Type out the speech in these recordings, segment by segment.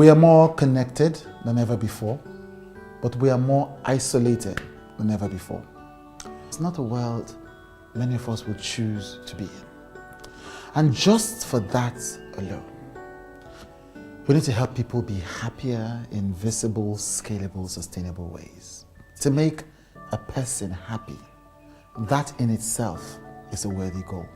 We are more connected than ever before, but we are more isolated than ever before. It's not a world many of us would choose to be in. And just for that alone, we need to help people be happier in visible, scalable, sustainable ways. To make a person happy, that in itself is a worthy goal.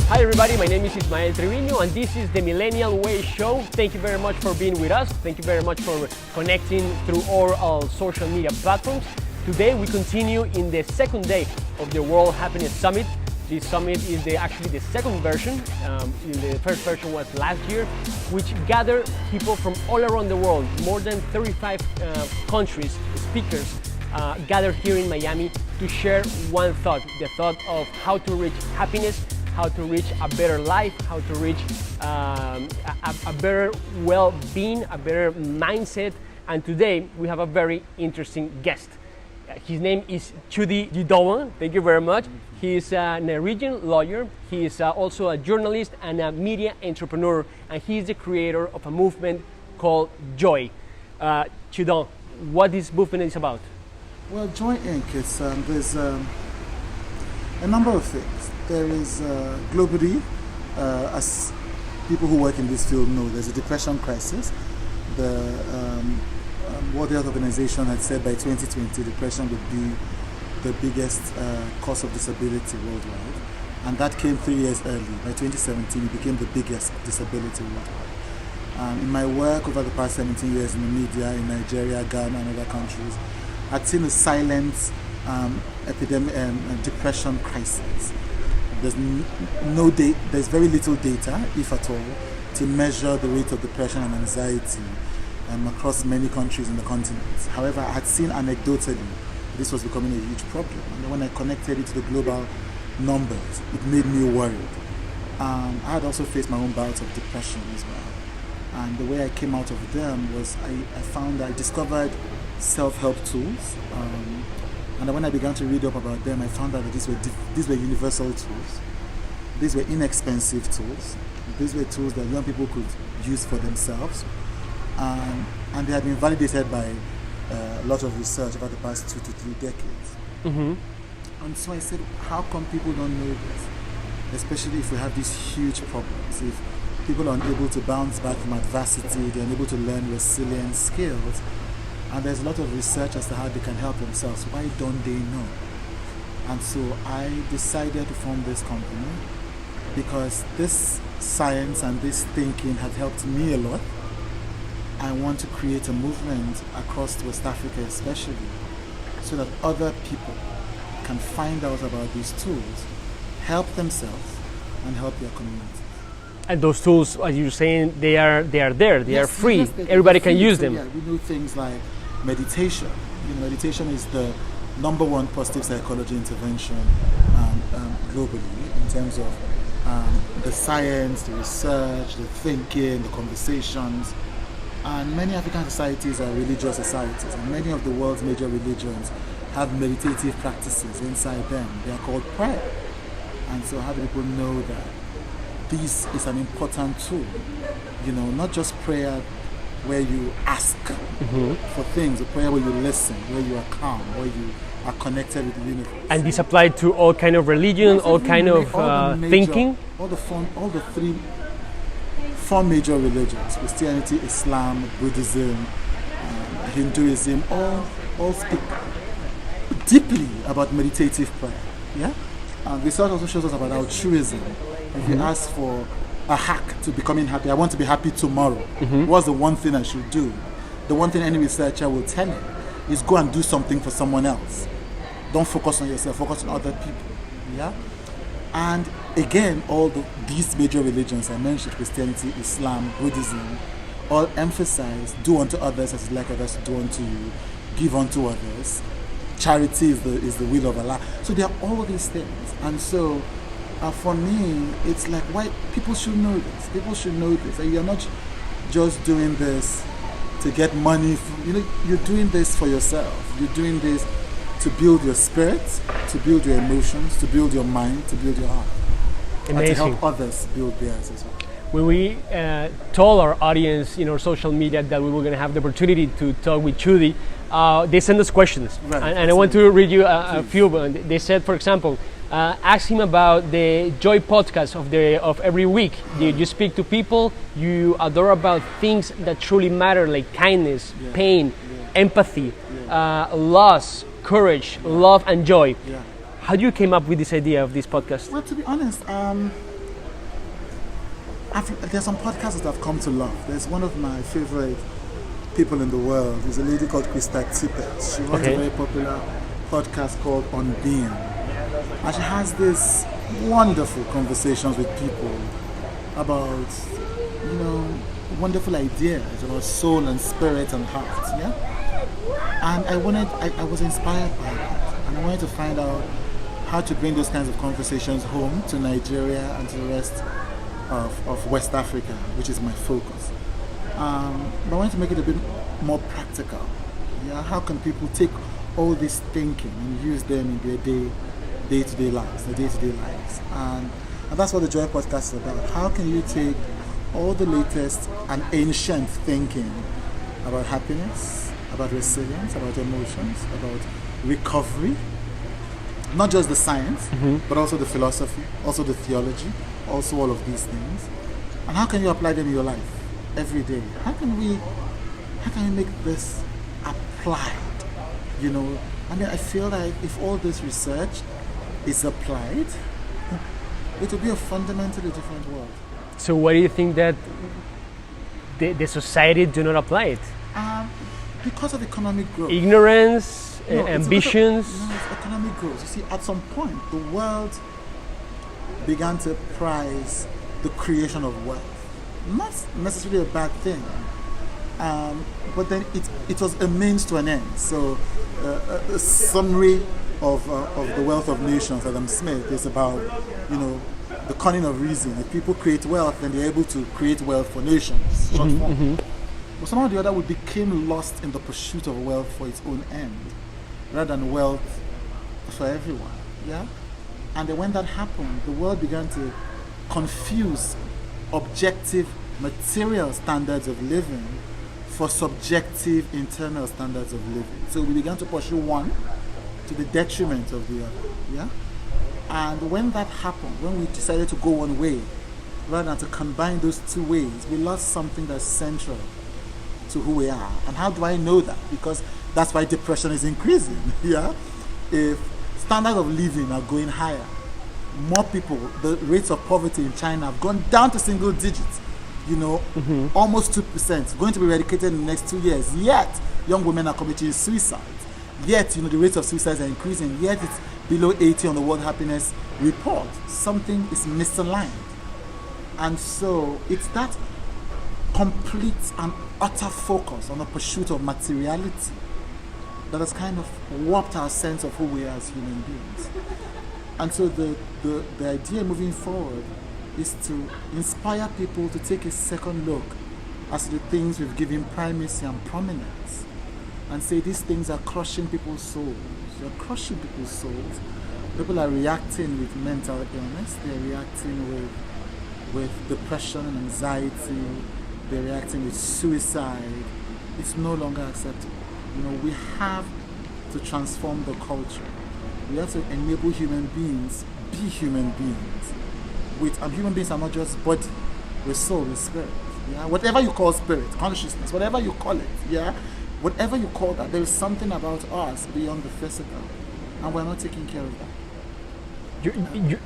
Hi everybody, my name is Ismael Trevino and this is the Millennial Way Show. Thank you very much for being with us. Thank you very much for connecting through all our social media platforms. Today we continue in the second day of the World Happiness Summit. This summit is actually the second version. The first version was last year, which gathered people from all around the world. More than 35 countries, speakers gathered here in Miami to share one thought, the thought of how to reach happiness, how to reach a better life, how to reach a better well-being, a better mindset. And today we have a very interesting guest. His name is Chude Jideonwo. Thank you very much. He is a Norwegian lawyer. He is also a journalist and a media entrepreneur, and he is the creator of a movement called Joy. Chude, what this movement is about? Well, Joy Inc. is there's a number of things. There is globally, as people who work in this field know, there's a depression crisis. The World Health Organization had said by 2020 depression would be the biggest cause of disability worldwide, and that came 3 years early. By 2017 it became the biggest disability worldwide. In my work over the past 17 years in the media in Nigeria, Ghana and other countries, I'd seen a silent epidemic depression crisis. There's very little data, if at all, to measure the rate of depression and anxiety across many countries in the continent. However, I had seen anecdotally this was becoming a huge problem, and when I connected it to the global numbers, it made me worried. I had also faced my own bouts of depression as well, and the way I came out of them was I discovered self-help tools, and when I began to read up about them, I found out that these were universal tools. These were inexpensive tools. These were tools that young people could use for themselves. And they had been validated by a lot of research over the past 2 to 3 decades. Mm-hmm. And so I said, how come people don't know this? Especially if we have these huge problems. If people are unable to bounce back from adversity, they're unable to learn resilient skills, and there's a lot of research as to how they can help themselves. Why don't they know? And so I decided to form this company because this science and this thinking had helped me a lot. I want to create a movement across West Africa especially, so that other people can find out about these tools, help themselves, and help their communities. And those tools, as you're saying, they are there. They are free. Yes, everybody can use them. Yeah, we do things like meditation. Meditation is the #1 positive psychology intervention globally in terms of the science, the research, the thinking, the conversations. And many African societies are religious societies, and many of the world's major religions have meditative practices inside them. They are called prayer. And so how do people know that this is an important tool? Not just prayer where you ask for things, a prayer where you listen, where you are calm, where you are connected with the universe. And this applied to all kind of religion, all kind of thinking? All the 4 major religions, Christianity, Islam, Buddhism, Hinduism, all speak deeply about meditative prayer. Yeah? Research also shows us about altruism. If you ask for a hack to becoming happy, I want to be happy tomorrow, what's the one thing I should do? The one thing any researcher will tell you is go and do something for someone else. Don't focus on yourself, focus on other people. Yeah? And again, these major religions I mentioned, Christianity, Islam, Buddhism, all emphasize do unto others as you'd like others to do unto you, give unto others. Charity is the will of Allah. So there are all these things. And so for me, it's like, why people should know this. People should know this. You're not just doing this to get money. You're doing this for yourself. You're doing this to build your spirit, to build your emotions, to build your mind, to build your heart. and to Amazing. help others build theirs as well. When we told our audience in our social media that we were going to have the opportunity to talk with Chude, they sent us questions. Right, And I want to read you a few. They said, for example, ask him about the Joy podcast of every week. You speak to people you adore about things that truly matter, like kindness, pain, empathy, loss, courage, love, and joy. Yeah. How do you came up with this idea of this podcast? Well, to be honest, there's some podcasts that I've come to love. There's one of my favorite people in the world. There's a lady called Krista Tippett. She runs a very popular podcast called On Being. And she has these wonderful conversations with people about, wonderful ideas about soul and spirit and heart. Yeah? And I was inspired by that. And I wanted to find out how to bring those kinds of conversations home to Nigeria and to the rest of West Africa, which is my focus. But I wanted to make it a bit more practical. Yeah, how can people take all this thinking and use them in their day-to-day lives, and that's what the Joy podcast is about. How can you take all the latest and ancient thinking about happiness, about resilience, about emotions, about recovery, not just the science, but also the philosophy, also the theology, also all of these things, and how can you apply them in your life every day? How can we make this applied? I feel like if all this research is applied, it will be a fundamentally different world. So why do you think that the society do not apply it? Because of economic growth. Ignorance, ambitions. It's economic growth. You see, at some point, the world began to prize the creation of wealth. Not necessarily a bad thing, but then it was a means to an end. So a summary of the wealth of nations, Adam Smith, is about the cunning of reason. If people create wealth, then they're able to create wealth for nations. Short form. But somehow or the other, we became lost in the pursuit of wealth for its own end, rather than wealth for everyone. Yeah. And then when that happened, the world began to confuse objective material standards of living for subjective internal standards of living. So we began to pursue one to the detriment of the other. Yeah? And when that happened, when we decided to go one way, rather than to combine those two ways, we lost something that's central to who we are. And how do I know that? Because that's why depression is increasing. Yeah? If standards of living are going higher, more people, the rates of poverty in China have gone down to single digits, almost 2%, going to be eradicated in the next 2 years. Yet, young women are committing suicide. Yet, the rates of suicides are increasing. Yet, it's below 80 on the World Happiness Report. Something is misaligned. And so, it's that complete and utter focus on the pursuit of materiality that has kind of warped our sense of who we are as human beings. And so the idea moving forward is to inspire people to take a second look as to the things we've given primacy and prominence, and say these things are crushing people's souls. They're crushing people's souls. People are reacting with mental illness. They're reacting with depression and anxiety. They're reacting with suicide. It's no longer acceptable. We have to transform the culture. We have to enable human beings be human beings. Human beings are not just body, with soul, with spirit. Yeah? Whatever you call spirit, consciousness, whatever you call it, yeah? Whatever you call that, there is something about us beyond the physical, and we're not taking care of that.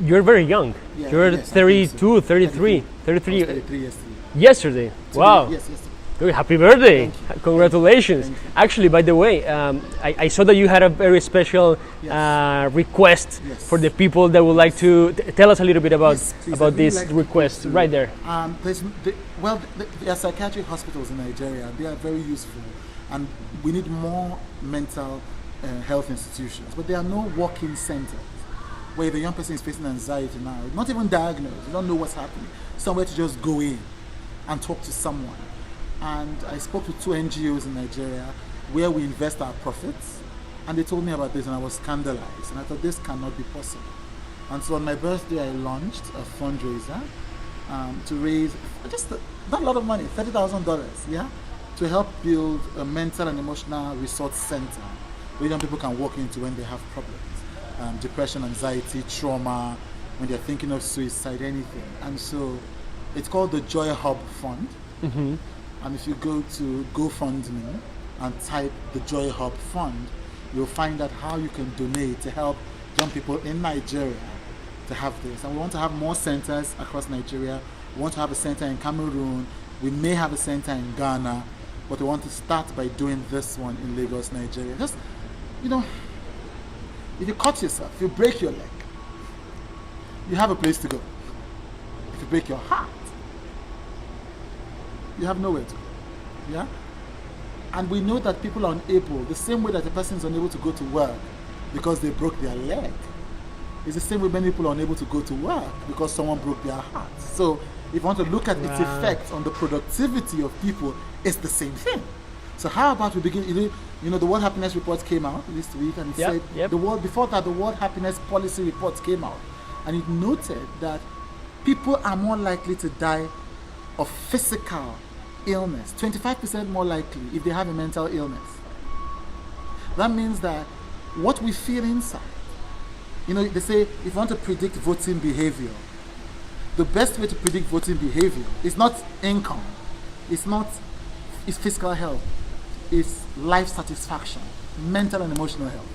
You're very young. Yeah, you're yes, 32, 33. 33 yesterday. Yesterday. Wow. Yes, yesterday. Very happy birthday. Thank you. Congratulations. Thank you. Actually, by the way, I saw that you had a very special request for the people that would like to tell us a little bit about this request right there. There are psychiatric hospitals in Nigeria. They are very useful, and we need more mental health institutions. But there are no walk-in centers where the young person is facing anxiety now, not even diagnosed, you don't know what's happening, somewhere to just go in and talk to someone. And I spoke to 2 NGOs in Nigeria where we invest our profits, and they told me about this, and I was scandalized, and I thought this cannot be possible. And so on my birthday, I launched a fundraiser to raise just not a lot of money, $30,000, yeah, to help build a mental and emotional resource center where young people can walk into when they have problems, depression, anxiety, trauma, when they're thinking of suicide, anything. And so it's called the Joy Hub Fund. Mm-hmm. And if you go to GoFundMe and type the Joy Hub Fund, you'll find out how you can donate to help young people in Nigeria to have this. And we want to have more centers across Nigeria. We want to have a center in Cameroon. We may have a center in Ghana, but we want to start by doing this one in Lagos, Nigeria. Just, if you cut yourself, if you break your leg, you have a place to go. If you break your heart, you have nowhere to go. Yeah? And we know that people are unable, the same way that a person is unable to go to work because they broke their leg, it's the same way many people are unable to go to work because someone broke their heart. So if you want to look at its effect on the productivity of people, it's the same thing. So how about we begin, the World Happiness Report came out this week, and it said, before that, the World Happiness Policy Report came out, and it noted that people are more likely to die of physical illness, 25% more likely if they have a mental illness. That means that what we feel inside, they say if you want to predict voting behavior, the best way to predict voting behavior is not income, it's physical health, it's life satisfaction, mental and emotional health.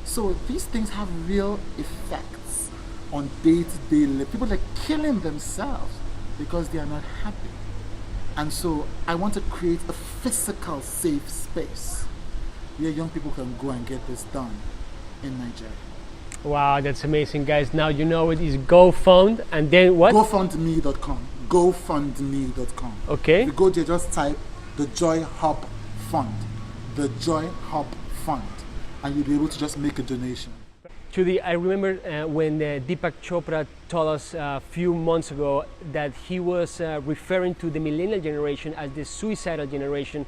So these things have real effects on day-to-day life. People are killing themselves because they are not happy. And so I want to create a physical safe space where young people can go and get this done in Nigeria. Wow, that's amazing, guys. Now you know it is GoFund, and then what? GoFundMe.com. GoFundMe.com. Okay. If you go there, just type the Joy Hub Fund. The Joy Hub Fund. And you'll be able to just make a donation. Chude, I remember when Deepak Chopra told us a few months ago that he was referring to the millennial generation as the suicidal generation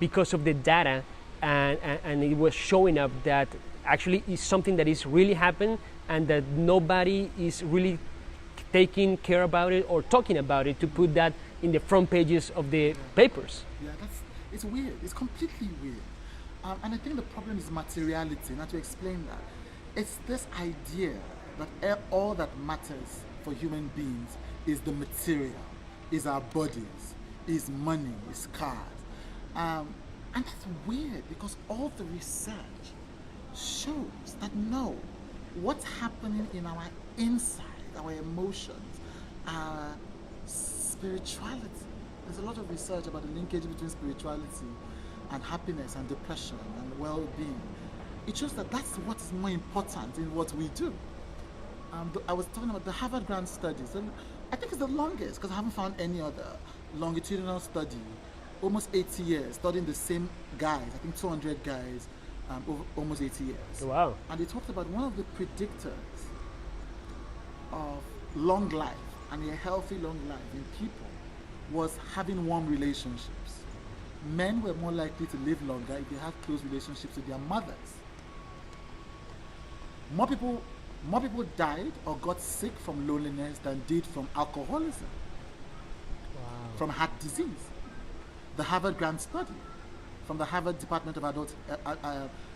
because of the data, and it was showing up that actually is something that is really happening and that nobody is really taking care about it or talking about it to put that in the front pages of the papers. Yeah, it's weird. It's completely weird. And I think the problem is materiality. Now, to explain that, it's this idea that all that matters for human beings is the material, is our bodies, is money, is cars. And that's weird because all the research shows that no, what's happening in our inside, our emotions, our spirituality. There's a lot of research about the linkage between spirituality and happiness and depression and well-being. It shows that that's what is more important in what we do. I was talking about the Harvard Grant studies. And I think it's the longest because I haven't found any other longitudinal study, almost 80 years, studying the same guys, I think 200 guys, over almost 80 years. Wow. And they talked about one of the predictors of long life and a healthy long life in people was having warm relationships. Men were more likely to live longer if they had close relationships with their mothers. More people died or got sick from loneliness than did from alcoholism, from heart disease. The Harvard Grant study from the Harvard Department of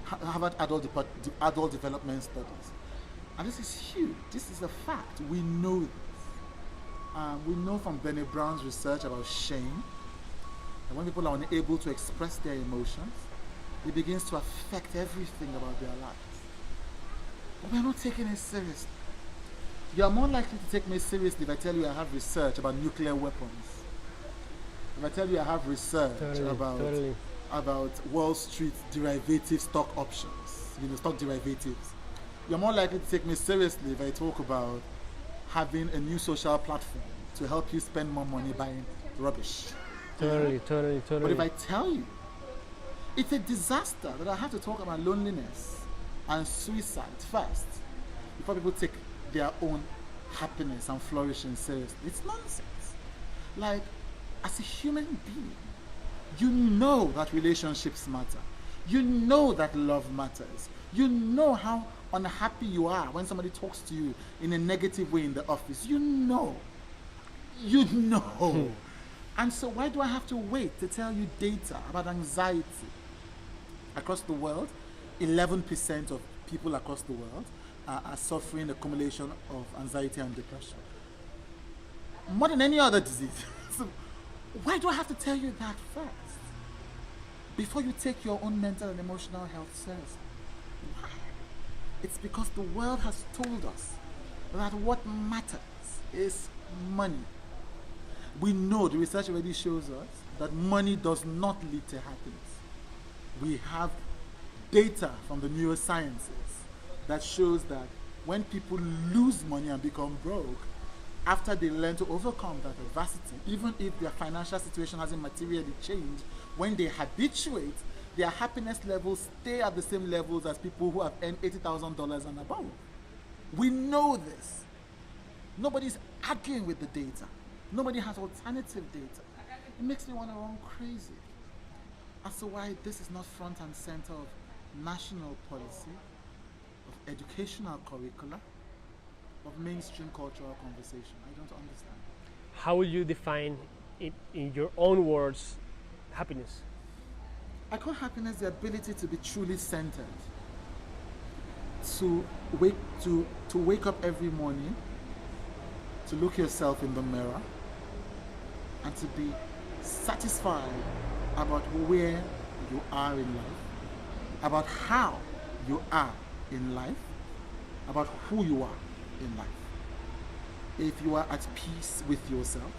Harvard Adult Development Studies. And this is huge. This is a fact. We know this. We know from Brené Brown's research about shame that when people are unable to express their emotions, it begins to affect everything about their lives. But we're not taking it seriously. You are more likely to take me seriously if I tell you I have research about nuclear weapons. If I tell you I have research about Wall Street derivative stock options, stock derivatives, you're more likely to take me seriously if I talk about having a new social platform to help you spend more money buying rubbish. Totally. But if I tell you it's a disaster that I have to talk about loneliness and suicide first before people take their own happiness and flourishing seriously, it's nonsense. Like, as a human being, you know that relationships matter. You know that love matters. You know how unhappy you are when somebody talks to you in a negative way in the office, you know. And so why do I have to wait to tell you data about anxiety? Across the world, 11% of people across the world are suffering accumulation of anxiety and depression. More than any other disease. So why do I have to tell you that first? Before you take your own mental and emotional health seriously. Why? It's because the world has told us that what matters is money. We know, the research already shows us that money does not lead to happiness. We have data from the neurosciences that shows that when people lose money and become broke, after they learn to overcome that adversity, even if their financial situation hasn't materially changed, when they habituate, their happiness levels stay at the same levels as people who have earned $80,000 and above. We know this. Nobody's arguing with the data. Nobody has alternative data. It makes me want to run crazy as to why this is not front and center of national policy, of educational curricula, of mainstream cultural conversation. I don't understand. How will you define it in your own words, happiness? I call happiness the ability to be truly centered, to wake up every morning, to look yourself in the mirror, and to be satisfied about where you are in life, about how you are in life, about who you are in life. If you are at peace with yourself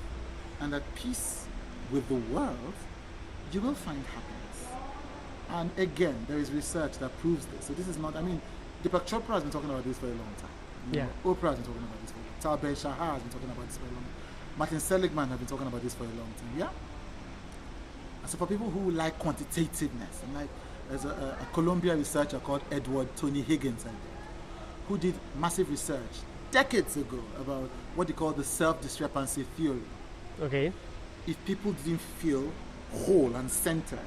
and at peace with the world, you will find happiness. And again, there is research that proves this. So this is not, Deepak Chopra has been talking about this for a long time. Yeah. Oprah has been talking about this for a long time. Tal Ben-Shahar has been talking about this for a long time. Martin Seligman has been talking about this for a long time. Yeah? And so for people who like quantitativeness, and like there's a Columbia researcher called Edward Tony Higgins, I think, who did massive research decades ago about what they call the self-discrepancy theory. Okay. If people didn't feel whole and centered,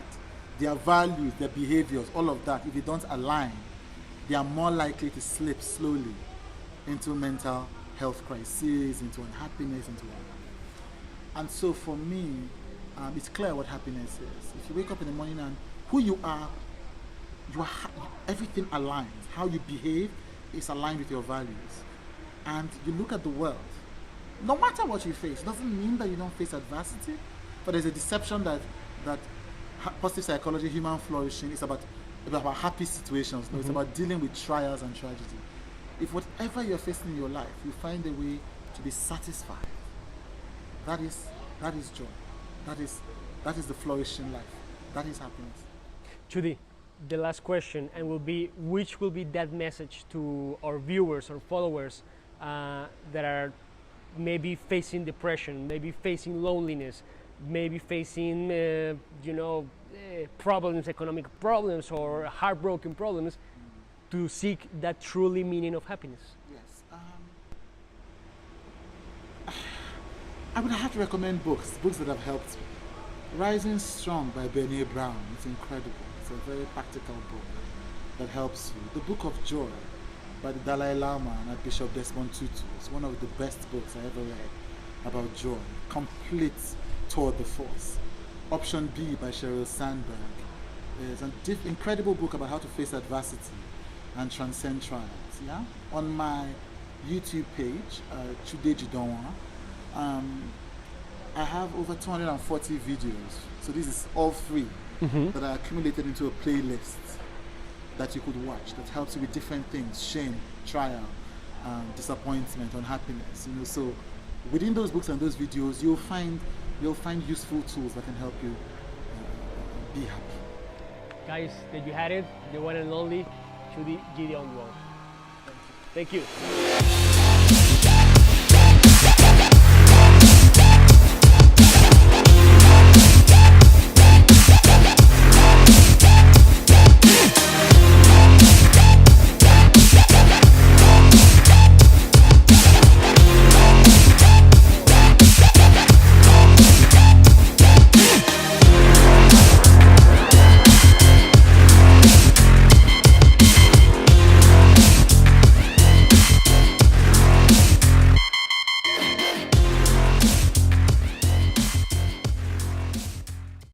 their values, their behaviors, all of that, if they don't align, they are more likely to slip slowly into mental health crises, into unhappiness, into all that. And so for me, it's clear what happiness is. If you wake up in the morning and who you are everything aligns. How you behave is aligned with your values. And you look at the world, no matter what you face, doesn't mean that you don't face adversity, but there's a deception that positive psychology, human flourishing, is about happy situations. No, it's about dealing with trials and tragedy. If whatever you're facing in your life, you find a way to be satisfied, that is joy. That is the flourishing life. That is happiness. Chude, the last question, and which will be that message to our viewers or followers that are maybe facing depression, maybe facing loneliness, maybe facing problems, economic problems, or heartbroken problems, to seek that truly meaning of happiness? Yes. I would have to recommend books that have helped me. Rising Strong by Brené Brown. It's incredible. It's a very practical book that helps you. The Book of Joy by the Dalai Lama and Bishop Desmond Tutu is one of the best books I ever read about joy. Complete tour de force. Option B by Sheryl Sandberg is an incredible book about how to face adversity and transcend trials. Yeah. On my YouTube page, Chude Jideonwo, I have over 240 videos. So this is all free that are accumulated into a playlist that you could watch that helps you with different things: shame, trial, disappointment, unhappiness. So within those books and those videos, you'll find useful tools that can help you be happy. Guys, there you had it, the one and only Chude Jideonwo. Thank you.